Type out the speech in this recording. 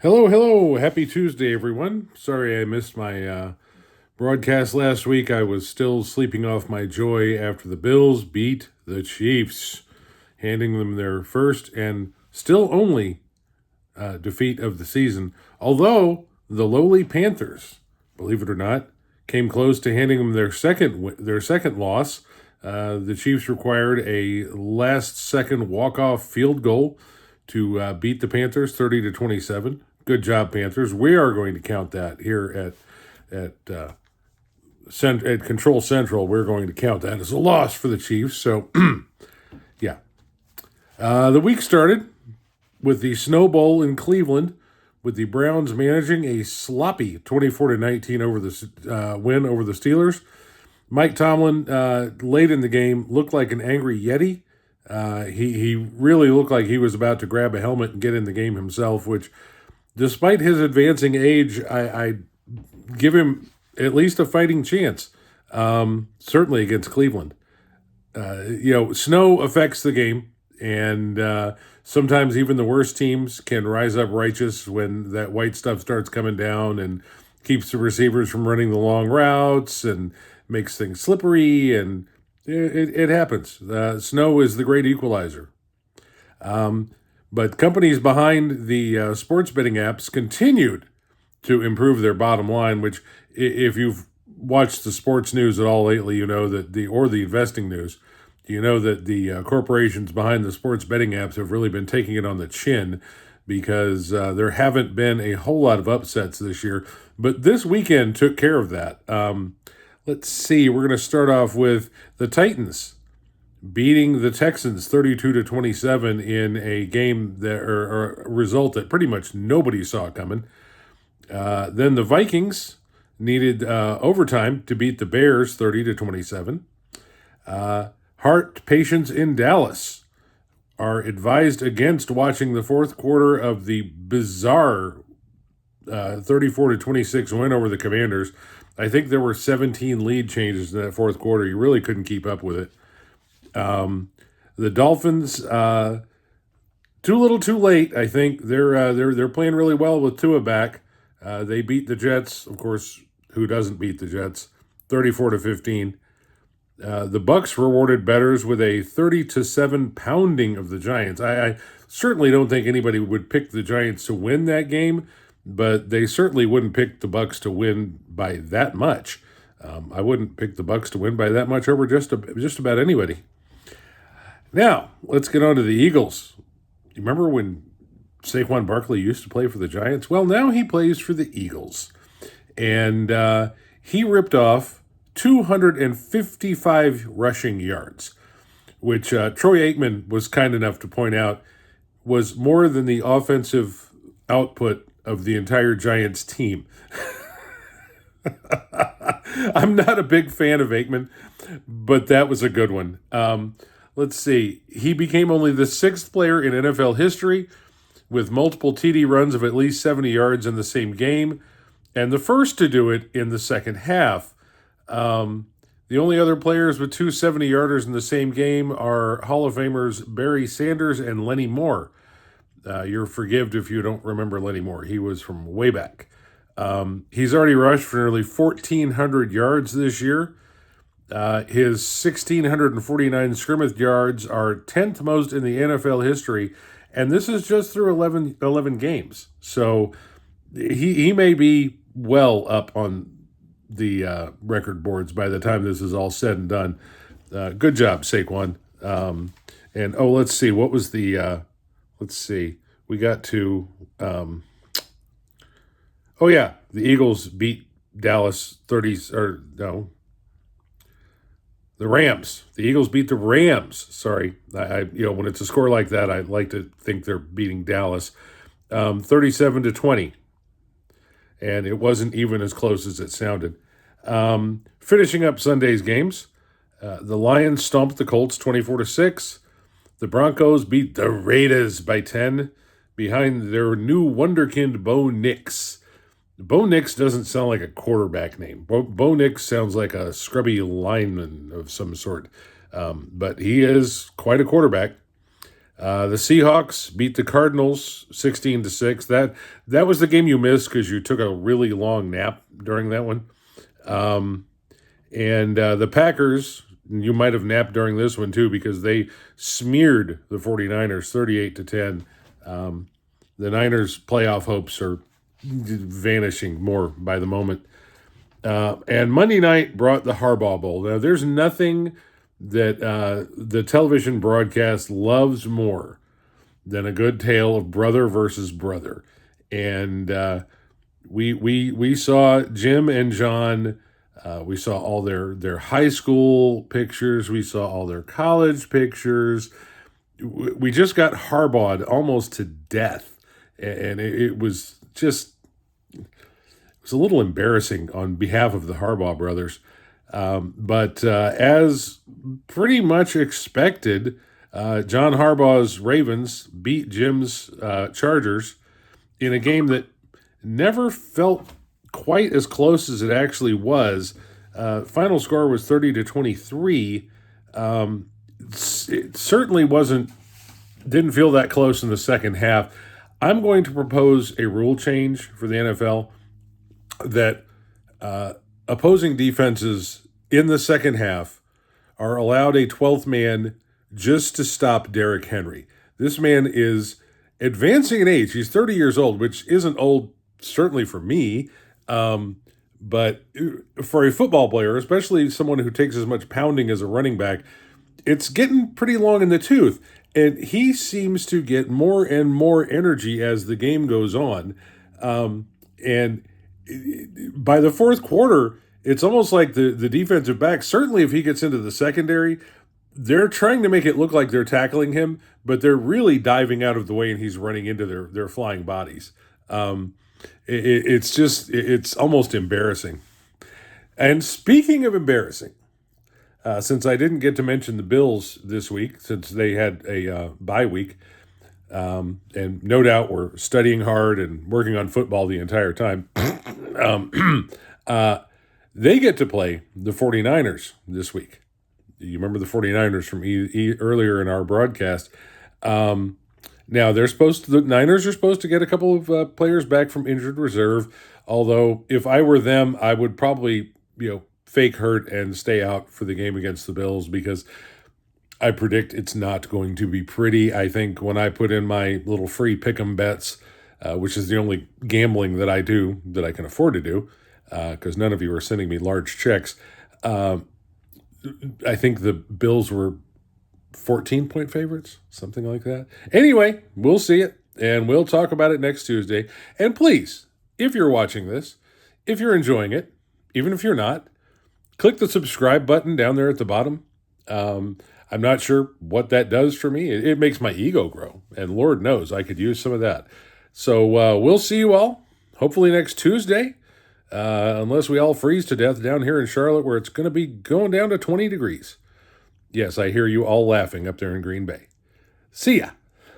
Hello, hello. Happy Tuesday, everyone. Sorry I missed my broadcast last week. I was still sleeping off my joy after the Bills beat the Chiefs, handing them their first and still only defeat of the season. Although the lowly Panthers, believe it or not, came close to handing them their second loss. The Chiefs required a last-second walk-off field goal to beat the Panthers 30-27. Good job, Panthers. We are going to count that here at Control Central. We're going to count that as a loss for the Chiefs. So, yeah. The week started with the Snow Bowl in Cleveland, with the Browns managing a sloppy 24-19 win over the Steelers. Mike Tomlin, late in the game, looked like an angry Yeti. He really looked like he was about to grab a helmet and get in the game himself, which, despite his advancing age, I give him at least a fighting chance, certainly against Cleveland. Snow affects the game, and sometimes even the worst teams can rise up righteous when that white stuff starts coming down and keeps the receivers from running the long routes and makes things slippery, and it happens. Snow is the great equalizer. But companies behind the sports betting apps continued to improve their bottom line, which, if you've watched the sports news at all lately, you know that the investing news, you know that the corporations behind the sports betting apps have really been taking it on the chin, because there haven't been a whole lot of upsets this year. But this weekend took care of that. Let's see. We're going to start off with the Titans beating the Texans 32-27 in a game or a result that pretty much nobody saw coming. Then the Vikings needed overtime to beat the Bears 30-27. Heart patients in Dallas are advised against watching the fourth quarter of the bizarre 34-26 win over the Commanders. I think there were 17 lead changes in that fourth quarter. You really couldn't keep up with it. The Dolphins, too little, too late. I think they're playing really well with Tua back. They beat the Jets, of course. Who doesn't beat the Jets? 34-15. The Bucks rewarded bettors with a 30-7 pounding of the Giants. I certainly don't think anybody would pick the Giants to win that game, but they certainly wouldn't pick the Bucks to win by that much. I wouldn't pick the Bucks to win by that much over just about anybody. Now, let's get on to the Eagles. You remember when Saquon Barkley used to play for the Giants? Well, now he plays for the Eagles. And he ripped off 255 rushing yards, which Troy Aikman was kind enough to point out was more than the offensive output of the entire Giants team. I'm not a big fan of Aikman, but that was a good one. Let's see. He became only the sixth player in NFL history with multiple TD runs of at least 70 yards in the same game, and the first to do it in the second half. The only other players with two 70-yarders in the same game are Hall of Famers Barry Sanders and Lenny Moore. You're forgiven if you don't remember Lenny Moore. He was from way back. He's already rushed for nearly 1,400 yards this year. His 1,649 scrimmage yards are 10th most in the NFL history, and this is just through 11 games. So he may be well up on the record boards by the time this is all said and done. Good job, Saquon. And let's see. What was the? Let's see. We got to. The Eagles beat Dallas 30. Or no. The Rams. The Eagles beat the Rams. Sorry, I when it's a score like that, I like to think they're beating Dallas, 37-20, and it wasn't even as close as it sounded. Finishing up Sunday's games, the Lions stomped the Colts 24-6. The Broncos beat the Raiders by 10 behind their new wonderkind Bo Nix. Bo Nix doesn't sound like a quarterback name. Bo Nix sounds like a scrubby lineman of some sort. But he is quite a quarterback. The Seahawks beat the Cardinals 16-6. That was the game you missed because you took a really long nap during that one. And the Packers, you might have napped during this one too because they smeared the 49ers 38-10. The Niners' playoff hopes are vanishing more by the moment. And Monday night brought the Harbaugh Bowl. Now, there's nothing that the television broadcast loves more than a good tale of brother versus brother. And we saw Jim and John. We saw all their high school pictures. We saw all their college pictures. We just got Harbaugh'd almost to death. And it was just, it was a little embarrassing on behalf of the Harbaugh brothers. But as pretty much expected, John Harbaugh's Ravens beat Jim's Chargers in a game that never felt quite as close as it actually was. Final score was 30-23. It certainly didn't feel that close in the second half. I'm going to propose a rule change for the NFL that opposing defenses in the second half are allowed a 12th man just to stop Derrick Henry. This man is advancing in age. He's 30 years old, which isn't old, certainly for me. But for a football player, especially someone who takes as much pounding as a running back, it's getting pretty long in the tooth. And he seems to get more and more energy as the game goes on. And by the fourth quarter, it's almost like the defensive back, certainly if he gets into the secondary, they're trying to make it look like they're tackling him, but they're really diving out of the way and he's running into their flying bodies. It's almost embarrassing. And speaking of embarrassing, since I didn't get to mention the Bills this week, since they had a bye week, and no doubt were studying hard and working on football the entire time, they get to play the 49ers this week. You remember the 49ers from earlier in our broadcast. Now, the Niners are supposed to get a couple of players back from injured reserve, although if I were them, I would probably, fake hurt and stay out for the game against the Bills because I predict it's not going to be pretty. I think when I put in my little free pick'em bets, which is the only gambling that I do that I can afford to do, because none of you are sending me large checks, I think the Bills were 14-point favorites, something like that. Anyway, we'll see it, and we'll talk about it next Tuesday. And please, if you're watching this, if you're enjoying it, even if you're not, click the subscribe button down there at the bottom. I'm not sure what that does for me. It makes my ego grow, and Lord knows I could use some of that. So we'll see you all, hopefully next Tuesday, unless we all freeze to death down here in Charlotte where it's going to be going down to 20 degrees. Yes, I hear you all laughing up there in Green Bay. See ya.